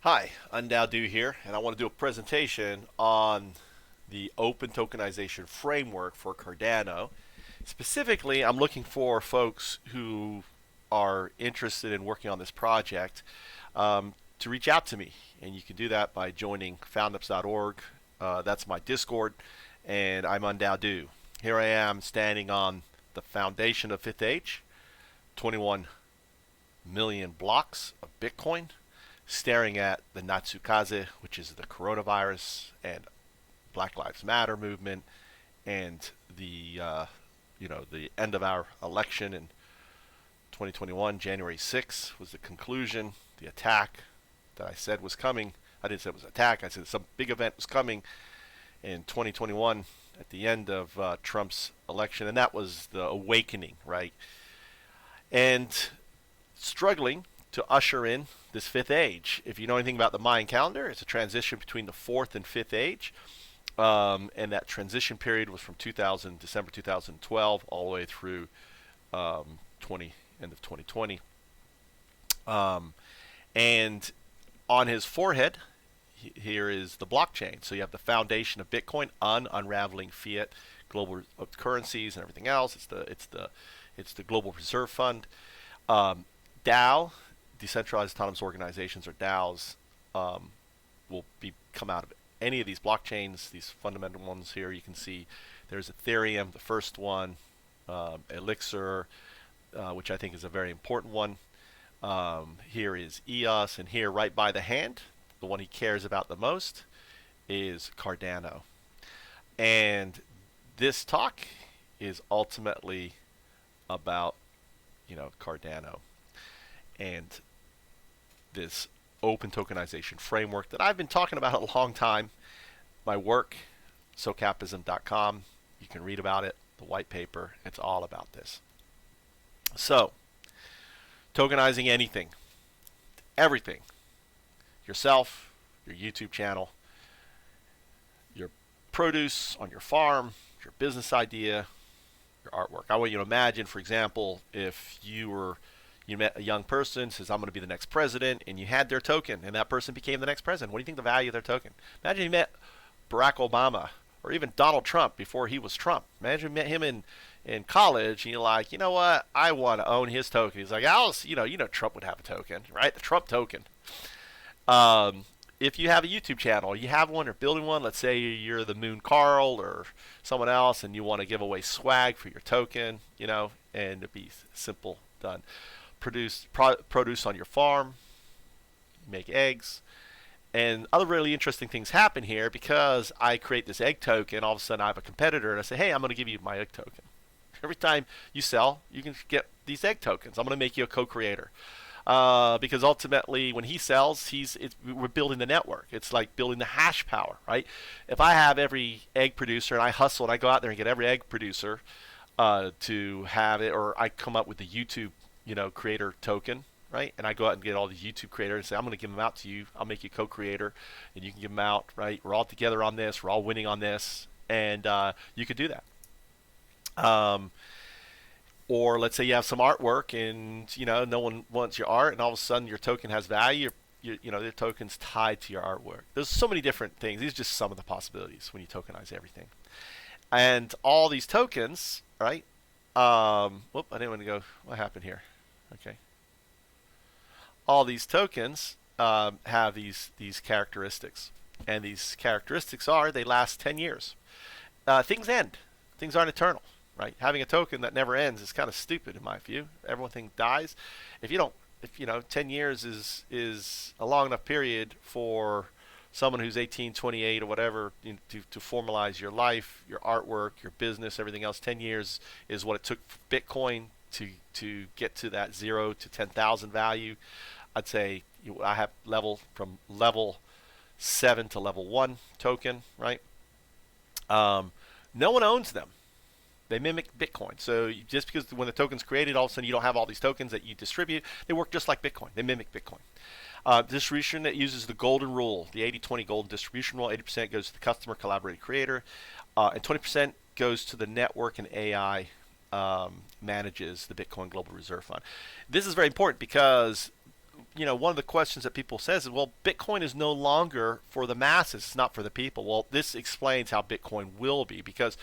Hi, Undow here, and I want to do a presentation on the open tokenization framework for Cardano. Specifically, I'm looking for folks who are interested in working on this project to reach out to me, and you can do that by joining foundups.org. That's my Discord, and I'm Undow. Here I am standing on the foundation of Fifth Age, 21 million blocks of Bitcoin, staring at the Natsukaze, which is the coronavirus and Black Lives Matter movement, and the end of our election in 2021, January 6th was the conclusion. The attack that I said was coming. I didn't say it was an attack. I said some big event was coming in 2021 at the end of Trump's election, and that was the awakening, right? And struggling to usher in this fifth age. If you know anything about the Mayan calendar, it's a transition between the fourth and fifth age. And that transition period was from December 2012 all the way through 20 end of 2020. And on his forehead, here is the blockchain. So you have the foundation of Bitcoin, unraveling fiat, global currencies, and everything else. It's the global reserve fund. DAO, decentralized autonomous organizations, or DAOs, will come out of any of these blockchains. These fundamental ones here, you can see there's Ethereum, the first one, Elixir, which I think is a very important one. Here is EOS, and here right by the hand, the one he cares about the most, is Cardano. And this talk is ultimately about, Cardano and this open tokenization framework that I've been talking about a long time. My work, socapism.com, you can read about it, the white paper, it's all about this. So, tokenizing anything, everything, yourself, your YouTube channel, your produce on your farm, your business idea, your artwork. I want you to imagine, for example, if you met a young person, says, I'm going to be the next president, and you had their token, and that person became the next president. What do you think the value of their token? Imagine you met Barack Obama, or even Donald Trump before he was Trump. Imagine you met him in college, and you're like, you know what? I want to own his token. He's like, Trump would have a token, right? The Trump token. If you have a YouTube channel, you have one or building one, let's say you're the Moon Carl or someone else, and you want to give away swag for your token, and it'd be simple, done. Produce on your farm, make eggs, and other really interesting things happen here because I create this egg token. All of a sudden, I have a competitor, and I say, "Hey, I'm going to give you my egg token." Every time you sell, you can get these egg tokens. I'm going to make you a co-creator. Because ultimately, when he sells, we're building the network. It's like building the hash power, right? If I have every egg producer and I hustle and I go out there and get every egg producer to have it, or I come up with the YouTube, creator token, right? And I go out and get all the YouTube creators and say, I'm going to give them out to you. I'll make you co-creator, and you can give them out, right? We're all together on this. We're all winning on this, and you could do that. Or let's say you have some artwork and no one wants your art, and all of a sudden your token has value. Your token's tied to your artwork. There's so many different things. These are just some of the possibilities when you tokenize everything. And all these tokens, right? I didn't want to go. What happened here? Okay. All these tokens have these characteristics, and these characteristics are they last 10 years. Things end. Things aren't eternal. Right? Having a token that never ends is kind of stupid in my view. Everything dies. If 10 years is a long enough period for someone who's 18, 28, or whatever, to formalize your life, your artwork, your business, everything else. 10 years is what it took for Bitcoin to get to that 0 to 10,000 value. I'd say I have from level 7 to level 1 token, right? No one owns them. They mimic Bitcoin. So just because when the token's created, all of a sudden you don't have all these tokens that you distribute. They work just like Bitcoin. They mimic Bitcoin. Distribution that uses the golden rule, the 80-20 golden distribution rule. 80% goes to the customer, collaborator, creator, and 20% goes to the network and AI manages the Bitcoin Global Reserve Fund. This is very important because one of the questions that people says is, well, Bitcoin is no longer for the masses. It's not for the people. Well, this explains how Bitcoin will be, because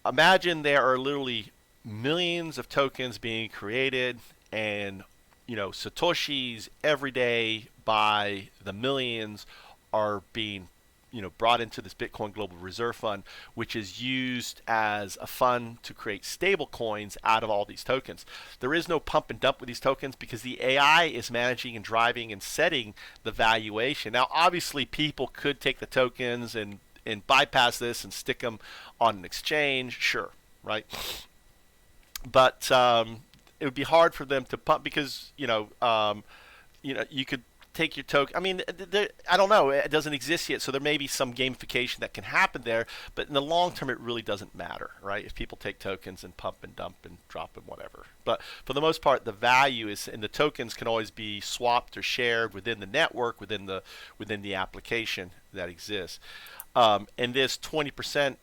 imagine there are literally millions of tokens being created, and satoshis every day by the millions are being brought into this Bitcoin Global Reserve Fund, which is used as a fund to create stable coins out of all these tokens. There is no pump and dump with these tokens because the AI is managing and driving and setting the valuation. Now, obviously, people could take the tokens and bypass this and stick them on an exchange, sure, right? But it would be hard for them to pump because you could take your token. I mean, I don't know. It doesn't exist yet, so there may be some gamification that can happen there. But in the long term, it really doesn't matter, right? If people take tokens and pump and dump and drop and whatever. But for the most part, the value is, and the tokens can always be swapped or shared within the network, within the application that exists. And this 20%,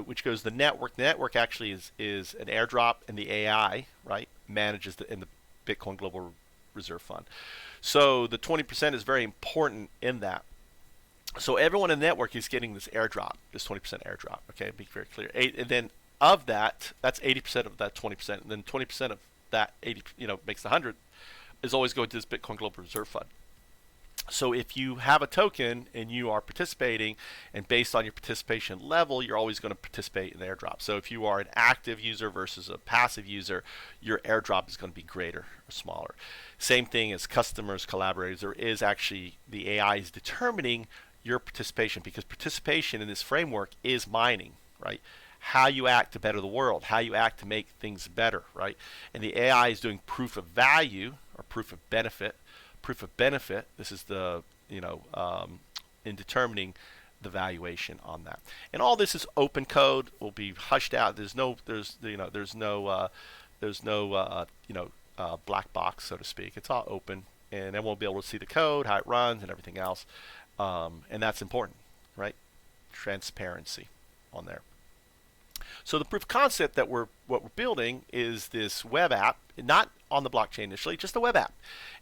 which goes to the network. The network actually is an airdrop, and the AI, right, manages in the Bitcoin Global Reserve Fund. So the 20% is very important in that. So everyone in the network is getting this airdrop, this 20% airdrop. Okay, be very clear. And then of that, that's 80% of that 20%, and then 20% of that 80, makes the 100, is always going to this Bitcoin Global Reserve Fund. So if you have a token and you are participating, and based on your participation level, you're always going to participate in the airdrop. So if you are an active user versus a passive user, your airdrop is going to be greater or smaller. Same thing as customers, collaborators. There is actually, the AI is determining your participation, because participation in this framework is mining, right? How you act to better the world, how you act to make things better, right? And the AI is doing proof of value or proof of benefit. Proof of benefit, this is the, in determining the valuation on that. And all this is open code, will be hushed out. There's no black box, so to speak. It's all open, and everyone will be able to see the code, how it runs, and everything else. And that's important, right? Transparency on there. So the proof of concept that what we're building is this web app, not on the blockchain initially, just a web app.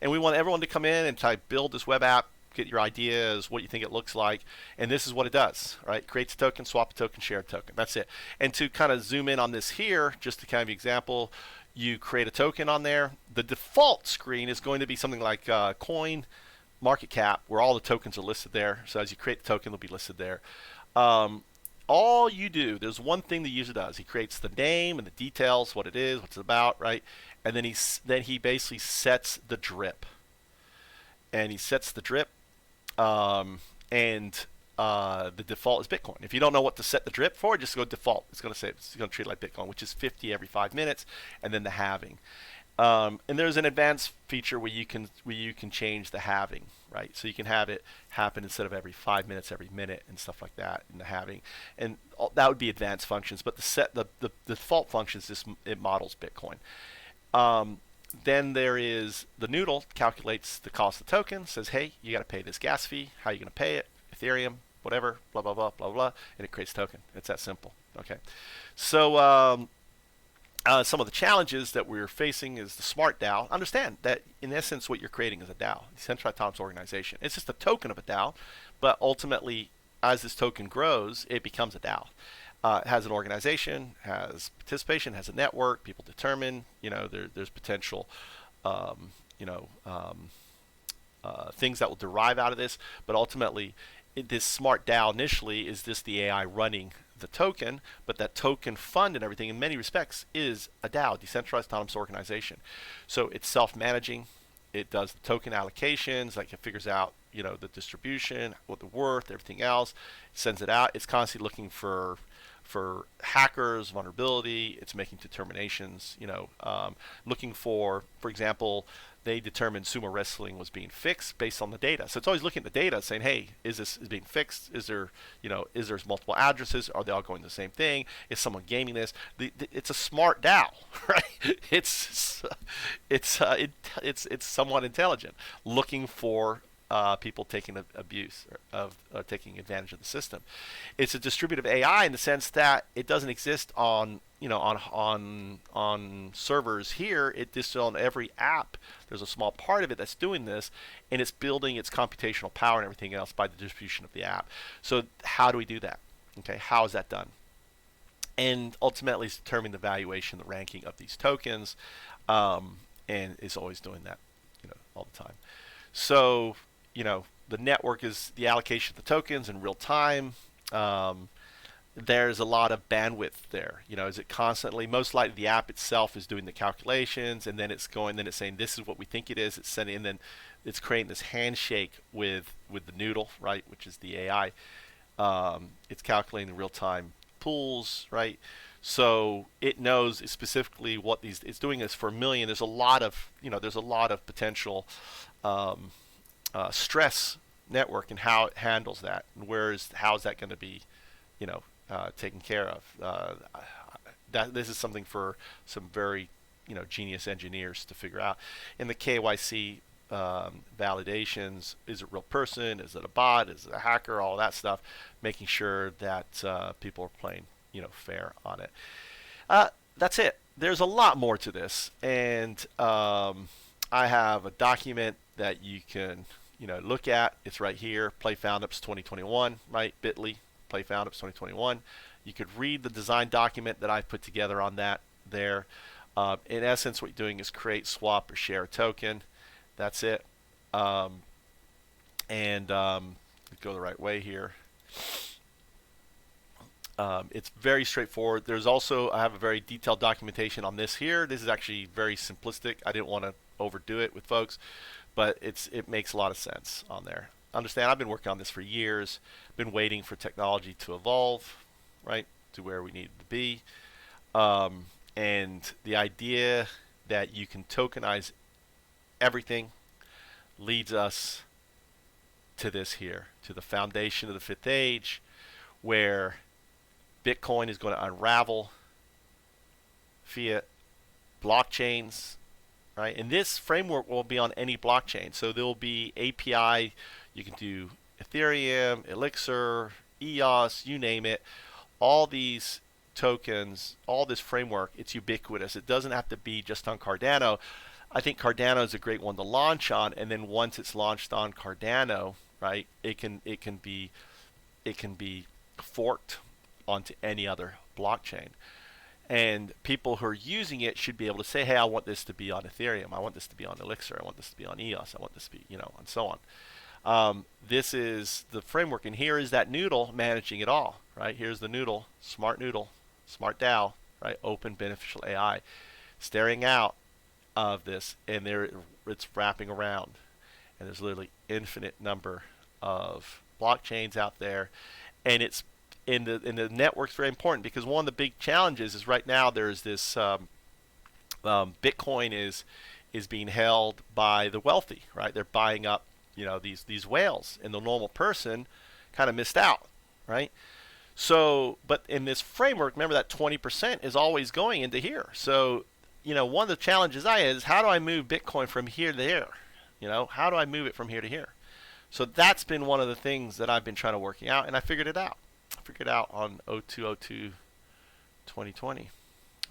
And we want everyone to come in and try to build this web app, get your ideas, what you think it looks like, and this is what it does, right? Creates a token, swap a token, share a token. That's it. And to kind of zoom in on this here, just to kind of example, you create a token on there. The default screen is going to be something like coin market cap, where all the tokens are listed there. So as you create the token, they'll be listed there. All you do, there's one thing the user does. He creates the name and the details, what it is, what it's about, right? And then he basically sets the drip. And he sets the drip, and the default is Bitcoin. If you don't know what to set the drip for, just go default. It's going to say it's going to treat it like Bitcoin, which is 50 every 5 minutes, and then the halving. And there's an advanced feature where you can change the halving, right? So you can have it happen instead of every 5 minutes, every minute, and stuff like that in the halving. And that would be advanced functions. But the default functions, it models Bitcoin. Then there is the noodle, calculates the cost of the token, says, hey, you got to pay this gas fee. How are you going to pay it? Ethereum, whatever, blah, blah, blah, blah, blah. And it creates a token. It's that simple. Okay. So some of the challenges that we're facing is the smart DAO. Understand that, in essence, what you're creating is a DAO, decentralized autonomous organization. It's just a token of a DAO, but ultimately, as this token grows, it becomes a DAO. It has an organization, has participation, has a network. People determine, there's potential, things that will derive out of this. But ultimately, this smart DAO initially is just the AI running the token, but that token fund and everything in many respects is a DAO, decentralized autonomous organization. So it's self-managing. It does the token allocations, like it figures out, the distribution, what the worth, everything else. It sends it out. It's constantly looking for hackers, vulnerability. It's making determinations, looking for example, they determined sumo wrestling was being fixed based on the data. So it's always looking at the data saying, hey, is this being fixed? Is there multiple addresses? Are they all going to the same thing? Is someone gaming this? It's a smart DAO, right? It's somewhat intelligent, looking for people taking abuse of taking advantage of the system. It's a distributive AI in the sense that it doesn't exist on on servers here, it just on every app. There's a small part of it that's doing this, and it's building its computational power and everything else by the distribution of the app. So how do we do that? Okay, how is that done? And ultimately, it's determining the valuation, the ranking of these tokens, and is always doing that, all the time. So, the network is the allocation of the tokens in real time. There's a lot of bandwidth there. Is it constantly? Most likely, the app itself is doing the calculations, and then it's saying this is what we think it is. It's sending, and then it's creating this handshake with the noodle, right, which is the AI. It's calculating the real time pools, right? So it knows specifically what it's doing this for a million. There's a lot of potential stress network and how it handles that, and how is that going to be, taken care of. That this is something for some very genius engineers to figure out. In the KYC validations, is it a real person? Is it a bot? Is it a hacker? All that stuff, making sure that people are playing fair on it. That's it. There's a lot more to this, and I have a document that you can look at. It's right here. Play FoundUps 2021, right? Bitly Play FoundUps 2021. You could read the design document that I've put together on that there. In essence, what you're doing is create, swap, or share a token. That's it. Go the right way here. It's very straightforward. I have a very detailed documentation on this here. This is actually very simplistic. I didn't want to overdo it with folks, but it makes a lot of sense on there. Understand, I've been working on this for years. Been waiting for technology to evolve, right, to where we need to be. And the idea that you can tokenize everything leads us to this here, to the foundation of the fifth age, where Bitcoin is going to unravel fiat blockchains, right? And this framework will be on any blockchain. So there will be API. You can do Ethereum, Elixir, EOS, you name it. All these tokens, all this framework, it's ubiquitous. It doesn't have to be just on Cardano. I think Cardano is a great one to launch on, and then once it's launched on Cardano, right, it can be forked onto any other blockchain. And people who are using it should be able to say, hey, I want this to be on Ethereum. I want this to be on Elixir. I want this to be on EOS. I want this to be, and so on. This is the framework, and here is that noodle managing it all, right? Here's the noodle, smart DAO, right? Open beneficial AI, staring out of this, and it's wrapping around, and there's literally infinite number of blockchains out there, and it's in the network's very important, because one of the big challenges is right now there's this Bitcoin is being held by the wealthy, right? They're buying up these whales, and the normal person kind of missed out, right? So, but in this framework, remember that 20% is always going into here. So, one of the challenges is how do I move Bitcoin from here to there? How do I move it from here to here? So that's been one of the things that I've been trying to work out, and I figured it out. I figured it out on 02/02/2020.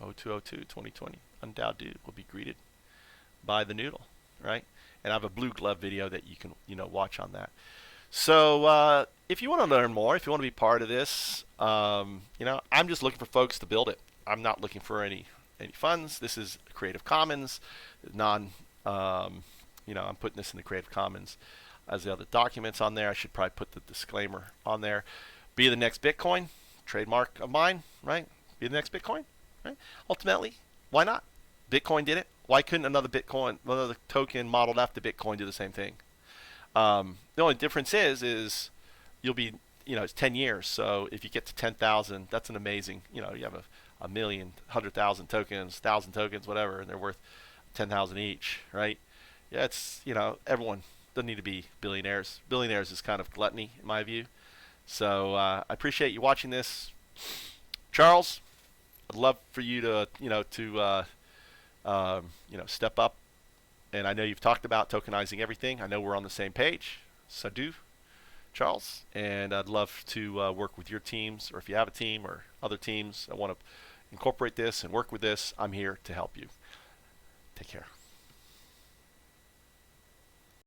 02/02/2020. Undoubtedly will be greeted by the noodle, right? And I have a blue glove video that you can watch on that. So if you want to learn more, if you want to be part of this, I'm just looking for folks to build it. I'm not looking for any funds. This is Creative Commons, I'm putting this in the Creative Commons as the other documents on there. I should probably put the disclaimer on there. Be the next Bitcoin, trademark of mine, right? Be the next Bitcoin, right? Ultimately, why not? Bitcoin did it. Why couldn't another token modeled after Bitcoin do the same thing? The only difference is you'll be, it's 10 years. So if you get to 10,000, that's an amazing, you have a million, 100,000 tokens, 1,000 tokens, whatever, and they're worth 10,000 each, right? Yeah, it's, everyone doesn't need to be billionaires. Billionaires is kind of gluttony in my view. So I appreciate you watching this, Charles. I'd love for you to step up. And I know you've talked about tokenizing everything. I know we're on the same page. So do, Charles. And I'd love to work with your teams, or if you have a team or other teams that want to, incorporate this and work with this, I'm here to help you. Take care.